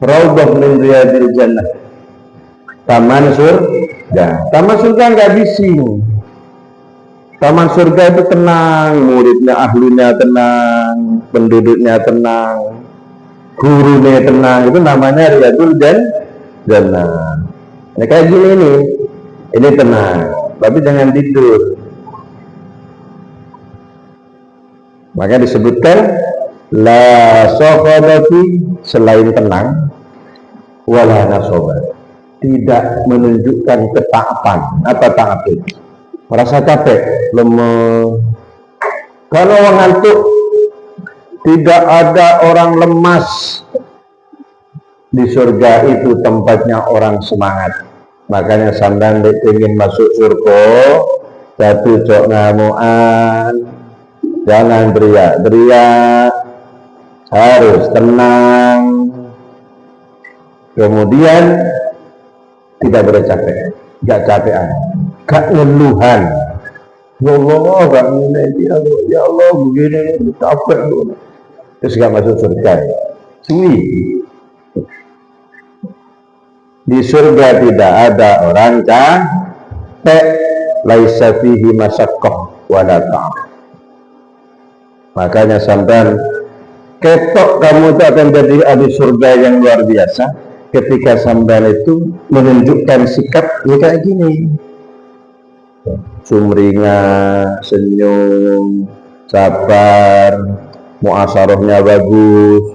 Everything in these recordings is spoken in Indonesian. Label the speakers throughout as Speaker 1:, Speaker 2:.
Speaker 1: Raudhah min riyadil jannah. Taman surga. Taman surga nggak bising. Taman surga itu tenang, muridnya, ahlinya tenang, penduduknya tenang, gurunya tenang. Itu namanya riyadul jannah. Nah, kayak gini nih, ini tenang, tapi jangan tidur. Maka disebutkan la sokhobati, selain tenang, wala nasoba, tidak menunjukkan ketaatan. Apa taat itu? Merasa capek, lemah. Kalau orang ngantuk, tidak ada orang lemas. Di surga itu tempatnya orang semangat. Makanya sampean ingin masuk surga, satu cok ngamuan, jangan teriak-teriak, harus tenang. Kemudian tidak boleh capek, gak capean, gak ngeluhan. Ya Allah, gak ngene, ya Allah begini, capek. Terus gak masuk surga. Suwi. Di surga tidak ada orang capek, laisa fihi masyaqqah wala ta'ab. Makanya sampean ketok kamu itu akan jadi ahli surga yang luar biasa ketika sampean itu menunjukkan sikap ya kayak gini. Sumringah, senyum, sabar, muasarahnya bagus,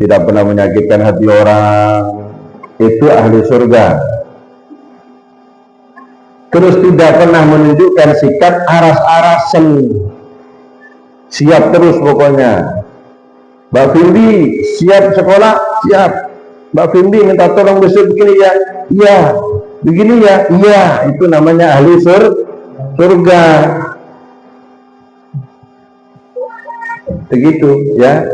Speaker 1: tidak pernah menyakitkan hati orang. Itu ahli surga. Terus tidak pernah menunjukkan sikap aras-arasan, siap terus pokoknya. Mbak Vindi siap sekolah, siap. Mbak Vindi minta tolong besok begini ya, iya. Begini ya, iya. Itu namanya ahli surga. Begitu ya.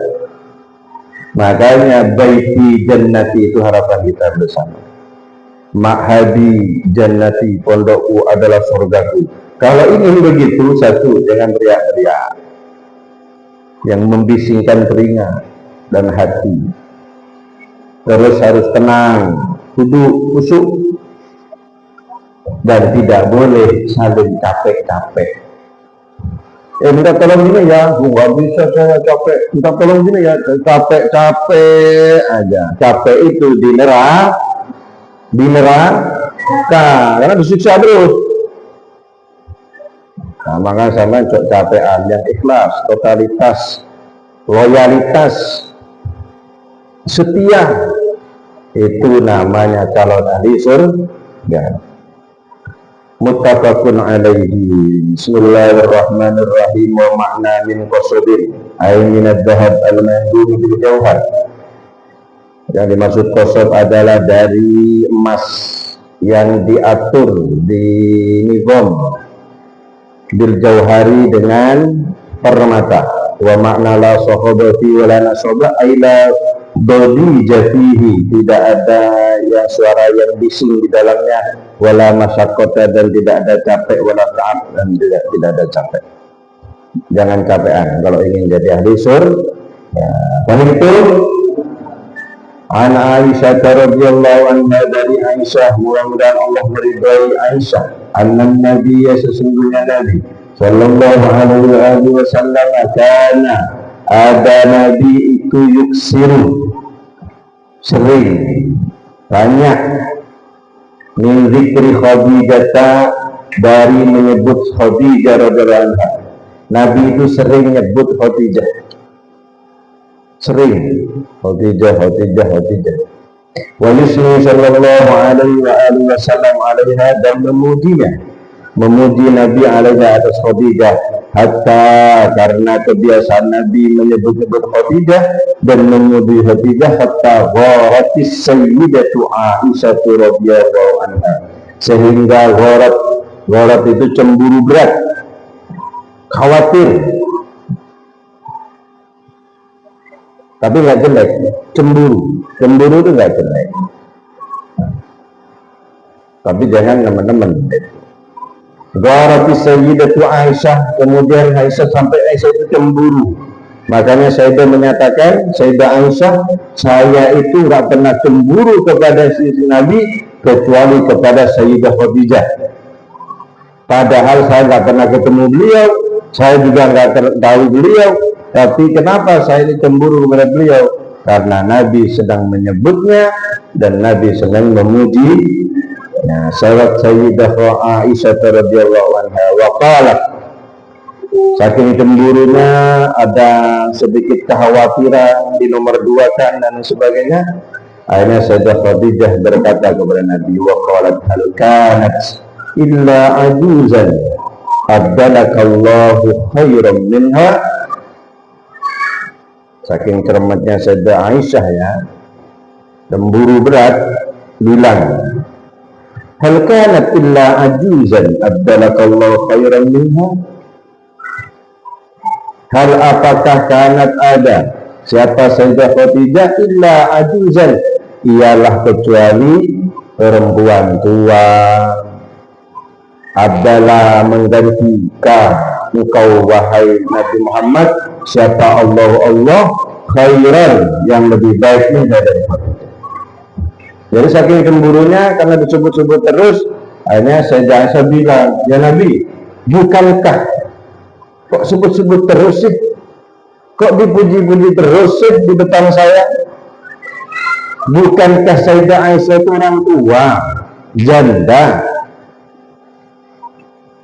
Speaker 1: Makanya baiti jannati itu harapan kita bersama. Ma'hadi jannati, pondokku adalah surgaku. Kalau ingin begitu, satu, jangan teriak-teriak yang membisingkan telinga dan hati. Terus harus tenang, duduk, kusuk, dan tidak boleh saling capek-capek. Minta tolong gini ya, nggak bisa, saya capek. Minta tolong gini ya, capek-capek aja. Capek itu di neraka, karena disiksa terus. Nah, maka sama capean yang ikhlas, totalitas, loyalitas, setia, itu namanya calon ahli surga. Muttafaqun alaihi. Bismillahirrahmanirrahim. Wa makna min qasdin ay min ad-dhahab al-mandum bil jauhar. Yang dimaksud qasd adalah dari emas yang diatur di nizam bil jauhari dengan permata. Wa makna la sahabati wa la nasaba ay la dodi jatihi, tidak ada yang suara yang bising di dalamnya, wala masyaqqata, dan tidak ada capek, wala ta'ab, dan tidak ada capek. Jangan capean kalau ingin jadi ahli surga. Dan itu an Aisyah radhiyallahu anha, dari Aisyah, mudah-mudahan Allah meridai Aisyah, anna Nabi, sesungguhnya Nabi sallallahu alaihi wasallam, kana, ada Nabi itu yuksiru, sering, banyak, min zikri Khadijah, dari menyebut Khadijah radhiyallahu anha. Nabi itu sering nyebut Khadijah, sering Khadijah. Wa yusni sallallahu alaihi wasallam alaiha, dan memuji Nabi alaiha atas Khadijah, hatta, karena kebiasaan Nabi menyebut-nyebut Khadijah dan memuji Khadijah, hatta gharatis sayyidatu Aisyah radhiyallahu anha, sehingga gharat itu cemburu berat, khawatir, tapi nggak jelek. Cemburu itu nggak jelek, tapi jangan teman-teman. Gharati sayyidatu Aisyah, kemudian Aisyah sampai Aisyah itu cemburu. Makanya Sayyidah menyatakan, Sayyidah Aisyah, saya itu nggak pernah cemburu kepada sisi Nabi kecuali kepada Sayyidah Khadijah. Padahal saya nggak pernah ketemu beliau, saya juga nggak tahu beliau, tapi kenapa saya ini cemburu kepada beliau? Karena Nabi sedang menyebutnya dan Nabi sedang memuji. Nah, sahabat Sayyidah Aisyah radhiyallahu anha waqalat, saking cemburunya ada sedikit kekhawatiran di nomor 2 kan dan sebagainya. Akhirnya Sayyidah Khadijah berkata kepada Nabi, waqalat hal kanat illa ajuzan abdalakallahu khairan minha. Saking cermatnya Sayyidah Aisyah ya, cemburu berat, bilang, hal kanat illa ajuzan abdalakallahu khairan minha. Hal apakah kanat ada siapa Sayyidah Khadijah illa ajuzan, ialah kecuali perempuan tua, adalah menggantikan engkau wahai Nabi Muhammad siapa Allah khairan yang lebih baik dari Khadijah. Jadi saking cemburunya karena disebut-sebut terus, akhirnya Sayyidah Aisyah bilang, ya Nabi, bukankah kok sebut-sebut terus sih, kok dipuji-puji terus sih di depan saya? Bukankah Sayyidah Aisyah itu orang tua, janda,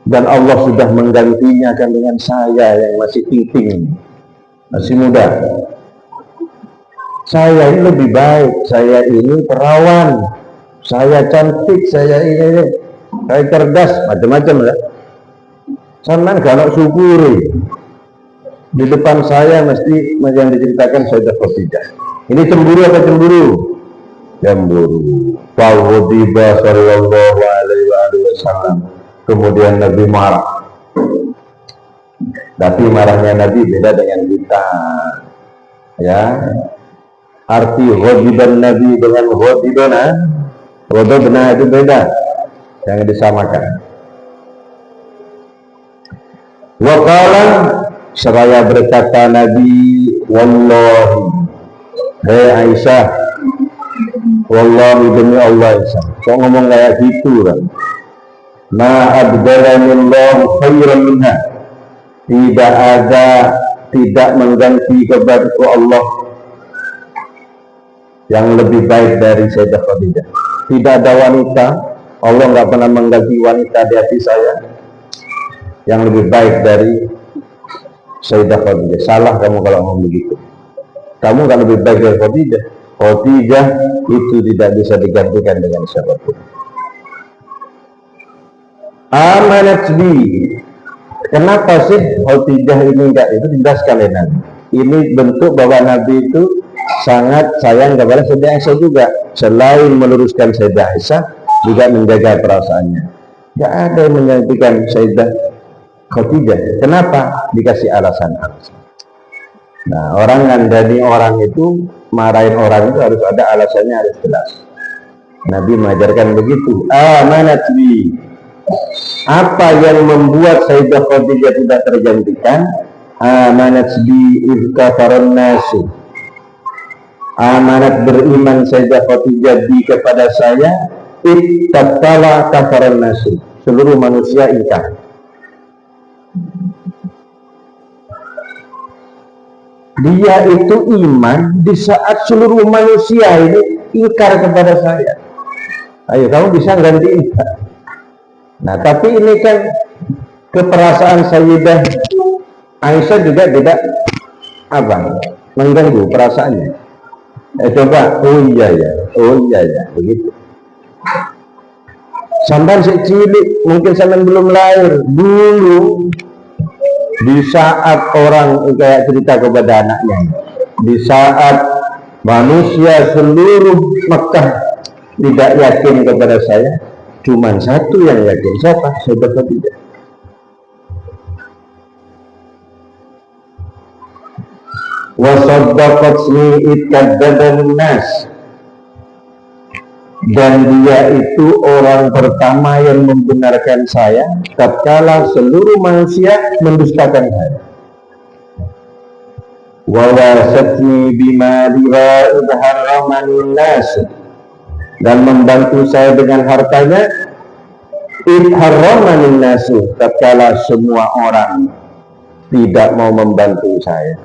Speaker 1: dan Allah sudah menggantinya kan dengan saya yang masih ting-ting, masih muda. Saya ini lebih baik, saya ini perawan, saya cantik, saya ini, saya cerdas, macam-macam ya. Sampean gak syukuri, di depan saya mesti yang diceritakan Sayyidah Khadijah. Ini cemburu apa cemburu? Cemburu. Fawdiba sallallahu alaihi wasallam. Kemudian Nabi marah. Tapi marahnya Nabi beda dengan kita. Ya. Arti ghadiban Nabi dengan ghadibana, ghadabna itu beda. Yang disamakan. Waqala, seraya berkata Nabi, wallahi, hei Aisyah, wallahi demi Allah Aisyah. Kok ngomong kayak gitu kan? Ma abdalani Allah khairan minha. Tidak mengganti kebaikan Allah yang lebih baik dari Sayyidah Khadijah. Tidak ada wanita, Allah nggak pernah mengganti wanita di hati saya yang lebih baik dari Sayyidah Khadijah. Salah kamu kalau ngomong begitu. Kamu kan lebih baik dari Khadijah. Khadijah itu tidak bisa digantikan dengan siapapun. Amanat bi. Kenapa sih Khadijah ini enggak itu dijelaskan oleh Nabi. Ini bentuk bahwa Nabi itu sangat sayang kepada Sayyidah Aisyah juga. Selain meluruskan Sayyidah Aisyah, juga menjaga perasaannya. Enggak ada yang menggantikan Sayyidah Khadijah. Kenapa? Dikasih alasan-alasan. Nah, orang ngandani orang itu, marahin orang itu harus ada alasannya, harus jelas. Nabi mengajarkan begitu. Amanat bi. Apa yang membuat Sayyidah Khadijah tidak tergantikan? Amanat bi izkafaran nasu. Amanat beriman Sayyidah Khadijah bi kepada saya, ittattala kafaran nasu. Seluruh manusia ingkar. Dia itu iman di saat seluruh manusia ini ingkar kepada saya. Ayo kamu bisa gantiin. Nah tapi ini kan keperasaan Sayyidah Aisyah juga tidak mengganggu perasaannya. Coba, oh iya ya, begitu. Sampai si cilik, mungkin sampai belum lahir dulu. Di saat orang kayak cerita kepada anaknya, di saat manusia seluruh Mekah tidak yakin kepada saya, cuman satu yang yakin. Siapa? Sayyidah Khadijah. Wa saddaqatni itkadzaban nas. Dan dia itu orang pertama yang membenarkan saya tatkala seluruh manusia mendustakan saya. wa wasatni bimaliha idh harramanin nas, dan membantu saya dengan hartanya idh harramanin nas, tatkala semua orang tidak mau membantu saya.